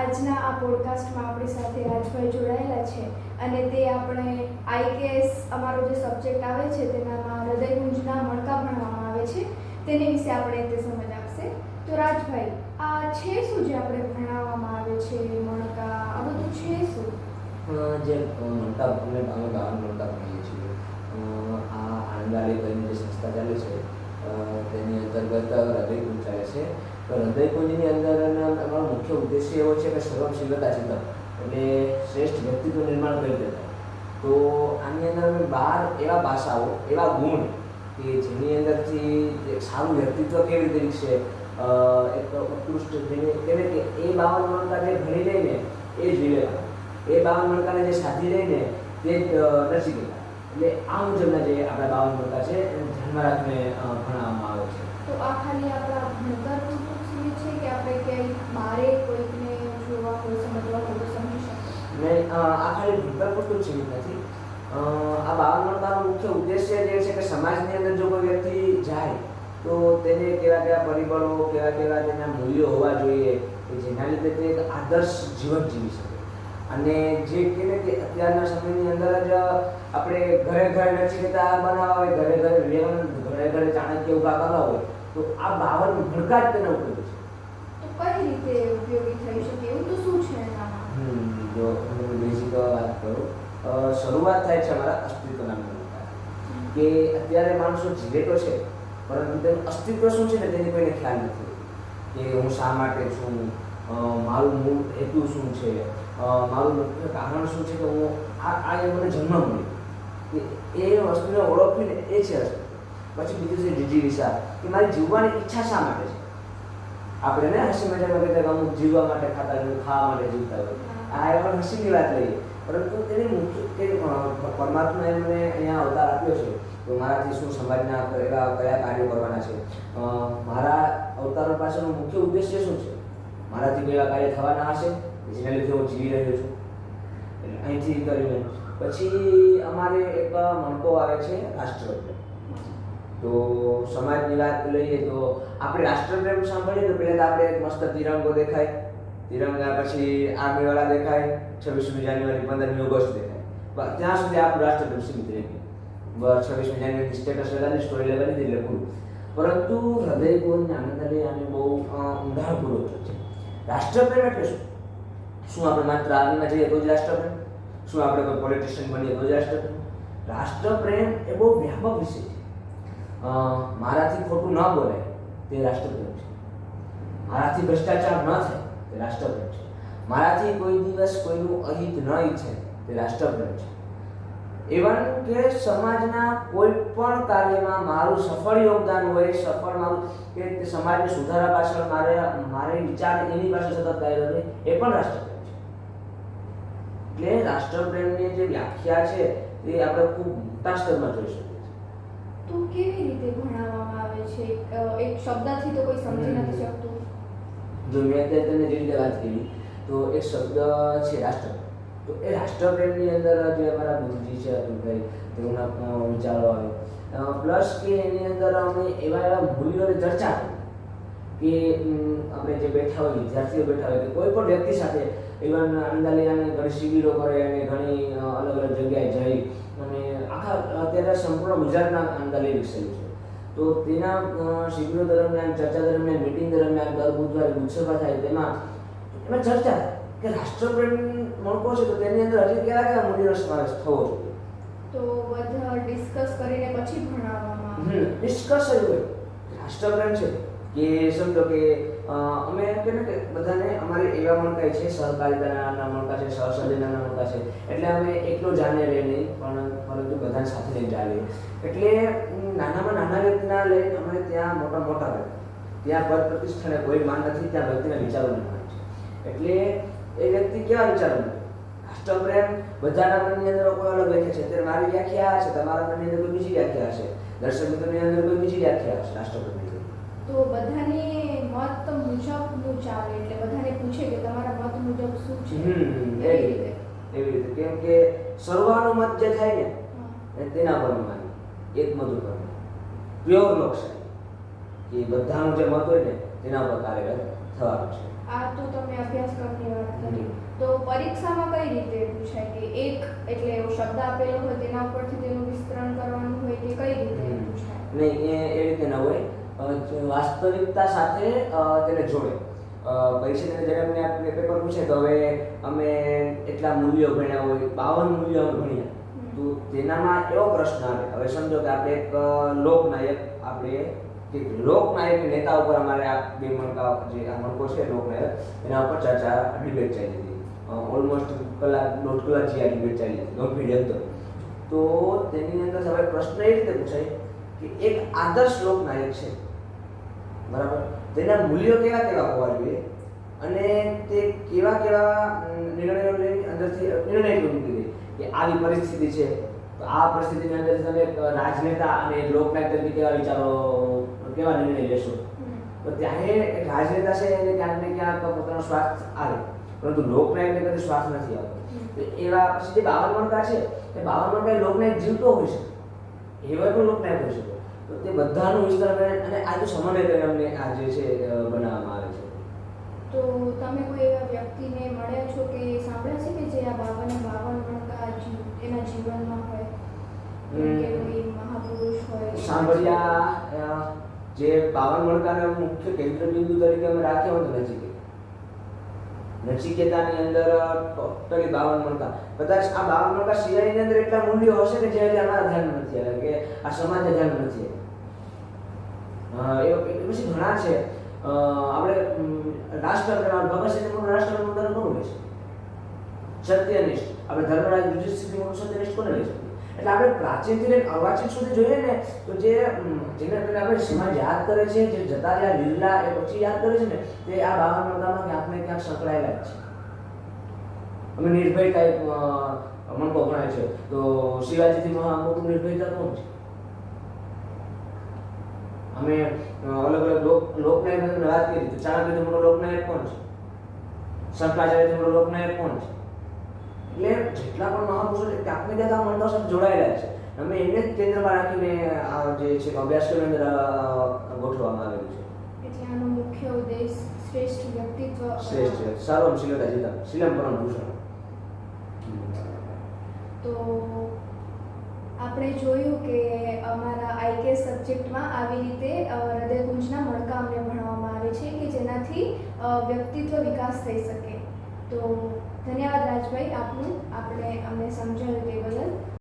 આજના આ પોડકાસ્ટમાં આપણી સાથે રાજભાઈ જોડાયેલા છે અને તે આપણે આઈકેએસ અમારો જે સબ્જેક્ટ આવે છે તેનામાં હૃદયકુંજના મણકા ભણવામાં આવે છે તેની વિશે આપણે તે સમજ આપશે. તો રાજભાઈ, આ છે શું જે આપણે ભણાવવામાં આવે છે? મણકા આ બધું છે શું? જે મણકા અમે બાવન મણકા ભણીએ છીએ. આ આણંદાલી કરીને જે સંસ્થા ચાલે છે તેની અંતર્ગત હૃદયકુંજ ચાલે છે. તો હૃદયકુંજની અંદર અમારો મુખ્ય ઉદ્દેશ્ય એવો છે કે સર્વશીલતા ચિંતન, એટલે શ્રેષ્ઠ વ્યક્તિત્વ નિર્માણ કરી દેતા. તો આની અંદર અમે 12 એવા ભાષાઓ, એવા ગુણ કે જેની અંદરથી એક સારું વ્યક્તિત્વ કેવી રીતે વિકસે, એક ઉત્કૃષ્ટ જેને કહેવાય કે એ 52 મણકા જે ભણી લઈને એ જ વિવેકાનંદ, એ 52 મણકાને જે સાધી લઈને તે જ નચિકેતા. એટલે આ મુજબના જે આપણા 52 મણકા છે એને ધ્યાનમાં રાખીને ભણાવવામાં આવે છે. તો આ ખાલી આપણા ભણતર પૂરતું સીમિત છે કે આપણે ક્યાંય બારે કોઈકને જોવા હોય, સમજવા હોય તો સમજી શકીએ? નહીં, આ ખાલી ભણતર પૂરતું જ સીમિત નથી. આ 52 મણકાનો મુખ્ય ઉદ્દેશ્ય જે છે કે સમાજની અંદર જો કોઈ વ્યક્તિ જાય તો તેને કેવા કેવા પરિબળો, કેવા તેના મૂલ્યો હોવા જોઈએ કે જેના લીધે તે એક આદર્શ જીવન જીવી શકે. અને જે કહેવાય કે અત્યારના સમયની અંદર જ આપણે ઘરે ઘરે નચિકેતા બનાવવા હોય, ઘરે ઘરે વિવેકાનંદ, ઘરે ઘરે ચાણક્ય ઊભા કરવા હોય તો આ 52 મણકા જ તેના ઉપયોગી છે. તો કઈ રીતે ઉપયોગી થઈ શકે? એવું તો શું છે એનામાં? જો હું બેઝિક વાત કરું, શરૂઆત થાય છે અમારા અસ્તિત્વના મણકા. કે અત્યારે માણસો જીવે તો છે પરંતુ તેનું અસ્તિત્વ શું છે ને તેની કોઈને ખ્યાલ નથી કે હું શા માટે છું, મારું મૂળ હેતુ શું છે, મારું મુખ્ય કારણ શું છે કે હું આ મને જન્મ મળ્યો. એ વસ્તુને ઓળખવીને એ છે અસ્તિત્વ. પછી બીજું છે જિજ્ઞાસા, કે મારી જીવવાની ઈચ્છા શા માટે છે. આપણે ને હસી મજામાં કહેતા કે અમુક જીવવા માટે ખાતા હોય, ખાવા માટે જીવતા હોય, આ એમાં હસીની વાત લઈએ. પરંતુ તેની મુખ્ય કે પરમાત્માએ મને અહીંયા અવતાર આપ્યો છે તો મારાથી શું સમાજના કયા કાર્યો કરવાના છે, મારા અવતારો પાછળનો મુખ્ય ઉદ્દેશ્ય શું છે, મારાથી કયા કાર્ય થવાના હશે જેના લીધે હું જીવી રહ્યો છું. એટલે અહીંથી કરીને પછી અમારે એક મણકો આવે છે રાષ્ટ્રપ્રેમ. તો સમાજની વાત લઈએ તો આપણે રાષ્ટ્રપ્રેમ સાંભળીએ તો પહેલાં તો આપણે એક મસ્ત તિરંગો દેખાય, તિરંગા પછી આર્મીવાળા દેખાય, 26મી જાન્યુઆરી, 15મી ઓગસ્ટ દેખાય. બસ ત્યાં સુધી આપણું રાષ્ટ્રપ્રેમ સીમિત રહી ગયું. બસ 26મી જાન્યુઆરી સ્ટેટસ લગાવી, સ્ટોરી લગાવી દીધી એટલે પૂરું. પરંતુ હૃદયકુંજ, આનંદાલય આને બહુ ઊંડાણપૂર્વક છે. રાષ્ટ્રપ્રેમ એટલે શું? શું આપણે માત્ર આર્મીમાં જઈએ તો જ રાષ્ટ્રપ્રેમ? શું આપણે કોઈ પોલિટિશિયન બનીએ તો જ રાષ્ટ્રપ્રેમ? રાષ્ટ્રપ્રેમ એ બહુ વ્યાપક વિષય છે. મારાથી ખોટું ન બોલાય તે રાષ્ટ્રપ્રેમ છે. મારાથી ભ્રષ્ટાચાર ન થાય તે રાષ્ટ્રપ્રેમ છે. મારાથી કોઈ દિવસ કોઈનું અહિત ન ઈચ્છે તે રાષ્ટ્રપ્રેમ છે. ઇવન કે સમાજના કોઈ પણ કાર્યમાં મારું સફળ યોગદાન હોય, સફળ મારું કે સમાજને સુધારા પાછળ મારે વિચાર એની પાસે સતત કાર્ય રહે, એ પણ રાષ્ટ્રપ્રેમ છે. એટલે રાષ્ટ્રપ્રેમની જે વ્યાખ્યા છે એ આપણે ખૂબ મોટા સ્તરમાં જોઈ શકીએ. તો કેવી રીતે ભણાવવામાં આવે છે? એક શબ્દથી તો કોઈ સમજી નથી શકતું. જો મેં અત્યારે તમને જે રીતે વાત કરી તો એક શબ્દ છે રાષ્ટ્રપ્રેમ. તો એ રાષ્ટ્રપ્રેમની અંદર જે અમારા ગુરુજી છે અતુલભાઈ, તેમના વિચારો આવે, પ્લસ કે એની અંદર અમે એવા મૂલ્યોની ચર્ચા કરી કે આપણે જે બેઠા હોય, વિદ્યાર્થીઓ બેઠા હોય કે કોઈ પણ વ્યક્તિ સાથે, ઇવન આનંદાલયને ઘણી શિબિરો કરે અને ઘણી અલગ અલગ જગ્યાએ જઈ અને આખા અત્યારે સંપૂર્ણ ગુજરાતના આનંદાલય વિકસેલું છે. તો તેના શિબિરો દરમિયાન, ચર્ચા દરમિયાન, મિટિંગ દરમિયાન દર બુધવારે ગુજસભા થાય, તેમાં ચર્ચા થાય કે રાષ્ટ્રપ્રેમ મણકો છે તો તેની અંદર હજી કેવા મૂલ્યોનો સમાવેશ થવો જોઈએ. તો બધા ડિસ્કસ કરીને પછી ભણાવવામાં ડિસ્કસ જ હોય. રાષ્ટ્રપ્રેમ છે કે સમજો કે અમે કે બધાને અમારે એવા મણકા છે, સહકારિતાના મણકા છે, સહસર્જનના મણકા છે, એટલે અમે એકલો જાણે રહે નહીં પરંતુ બધાને સાથે લઈને ચાલીએ. એટલે નાનામાં નાના વ્યક્તિના લઈને અમે ત્યાં મોટા રહે, ત્યાં પદ પ્રતિષ્ઠાને કોઈ માન નથી, ત્યાં વ્યક્તિના વિચારોને માન છે. એટલે એ વ્યક્તિ કેવા વિચારો કરે? રાષ્ટ્રપ્રેમ બધાના મનની અંદર કોઈ અલગ વ્યાખ્યા છે. અત્યારે મારી વ્યાખ્યા છે, તમારા મનની અંદર કોઈ બીજી વ્યાખ્યા હશે, દર્શક મિત્રોની અંદર કોઈ બીજી વ્યાખ્યા હશે રાષ્ટ્રપ્રેમની. તો બધાની મત મુજબનું ચાલે, એટલે બધાને પૂછે કે તમારા મત મુજબ શું છે. એવી રીતે કેમ કે સર્વાનો મત જે થાય ને તેના પર માની એક મધુ પર પ્યોર લોકશાહી કે બધાનો જે મત હોય ને તેના પર કાર્યરત થવાનું છે. આ તો તમે અભ્યાસક્રમની વાત તો પરીક્ષામાં કઈ રીતે પૂછાય કે એક એટલે એવો શબ્દ આપેલો હોય તેના ઉપરથી તેનું વિસ્તરણ કરવાનું હોય કે કઈ રીતે પૂછાય? નહીં, એ રીતે ન હોય. વાસ્તવિકતા સાથે તેને જોડે. પરીક્ષા જ્યારે અમને આપણે પેપર પૂછે તો હવે અમે એટલા મૂલ્યો ભણ્યા હોય, 52 મૂલ્યો અમે ભણ્યા, તો તેનામાં એવો પ્રશ્ન આવે. હવે સમજો કે આપણે એક લોકનાયક નેતા ઉપર અમારે આ બે મણકા જે આ મણકો છે લોકનાયક, એના ઉપર ચર્ચા ડિબેટ ચાલી હતી. ઓલમોસ્ટ કલાક 1.5 કલાક જે આ ડિબેટ ચાલી હતી, ગંભીર એકદમ. તો તેની અંદર હવે પ્રશ્ન એ રીતે પૂછાય કે એક આદર્શ લોકનાયક છે, બરાબર, તેના મૂલ્યો કેવા કેવા હોવા જોઈએ અને તે કેવા કેવા નિર્ણયો લઈ અંદરથી નિર્ણય લીધી કે આવી પરિસ્થિતિ છે, તો આ પરિસ્થિતિની અંદર તમે એક રાજનેતા અને લોકનાયક તરીકે કેવા વિચારો, કેવા નિર્ણય લેશો. તો ત્યારે એક રાજનેતા છે એને ક્યાંક ને ક્યાંક પોતાનો સ્વાર્થ આવે, પરંતુ લોકનાયકને કદી સ્વાર્થ નથી આવતો. તો એવા પછી જે 52 મણકા છે એ 52 મણકા લોકનાયક જીવતો હોય છે, એવા પણ લોકનાયક હોય છે. તો તે બધાનું વિસ્તરણ અને આજુ સમન્વય કરીને અમને આ જે છે બનાવવામાં આવે છે. તો તમે કોઈ એવા વ્યક્તિને મળ્યા છો કે સાંભળ્યા છે કે જે આ 52 મણકા એના જીવનમાં હોય કે કોઈ મહાપુરુષ હોય? સાંભળ્યા, જે 52 મણકાના મુખ્ય કેન્દ્રબિંદુ તરીકે અમે રાખ્યા હોય તો નચિકેતાની અંદર ટોટલી 52 મણકા, કદાચ આ 52 મણકા સિવાયની અંદર એટલા મૂલ્યો હશે કે જે હજી અમારા ધ્યાન નથી આવે, કે આ સમાજને ધ્યાન નથી આવે. એ પછી ઘણા છે. આપણે રાષ્ટ્રપ્રેમ, ભગતસિંહનું રાષ્ટ્રપ્રેમ ઉદાહરણ કોનું લઈશું? સત્યનિષ્ઠ. આપણે ધર્મરાજ યુધિષ્ઠિરનું સત્યનિષ્ઠ કોને લઈ શકીએ? એટલે આપણે પ્રાચીનથી લઈને અર્વાચીન સુધી જોઈએ ને તો જેને આપણે સમાજ યાદ કરે છે, જે જતા રહ્યા લીલા એ પછી યાદ કરે છે ને, તે આ 52 મણકામાં ક્યાંક ને ક્યાંક સંકળાયેલા જ છે. અમે નિર્ભય ટાઈપ મણકો ગણાય છે, તો શિવાજીથી મોટું નિર્ભયતા કોણ છે? અમે અલગ અલગ લોકનાયકની વાત કરી તો ચાણક્યથી મોટો લોકનાયક કોણ છે? શંકરાચાર્યથી મોટો લોકનાયક કોણ છે? એટલે જેટલા પણ મહાપુરુષો છે ક્યાંક ને ક્યાંક આ મણકા સાથે જોડાયેલા છે. અમે એને જ કેન્દ્રમાં રાખીને આ જે છે અભ્યાસક્રમની અંદર ગોઠવવામાં આવેલું છે. એટલે આનો મુખ્ય ઉદ્દેશ શ્રેષ્ઠ વ્યક્તિત્વ, સારો શીલતા જીતા, શીલમ પરમ ભૂષણ. તો આપણે જોયું કે અમારા આઈકેએસ સબ્જેક્ટમાં આવી રીતે હૃદયકુંજના મણકા અમને ભણવામાં આવે છે કે જેનાથી વ્યક્તિત્વ વિકાસ થઈ શકે. તો ધન્યવાદ રાજભાઈ આપનું, આપણે અમને સમજાવ્યું તે બદલ.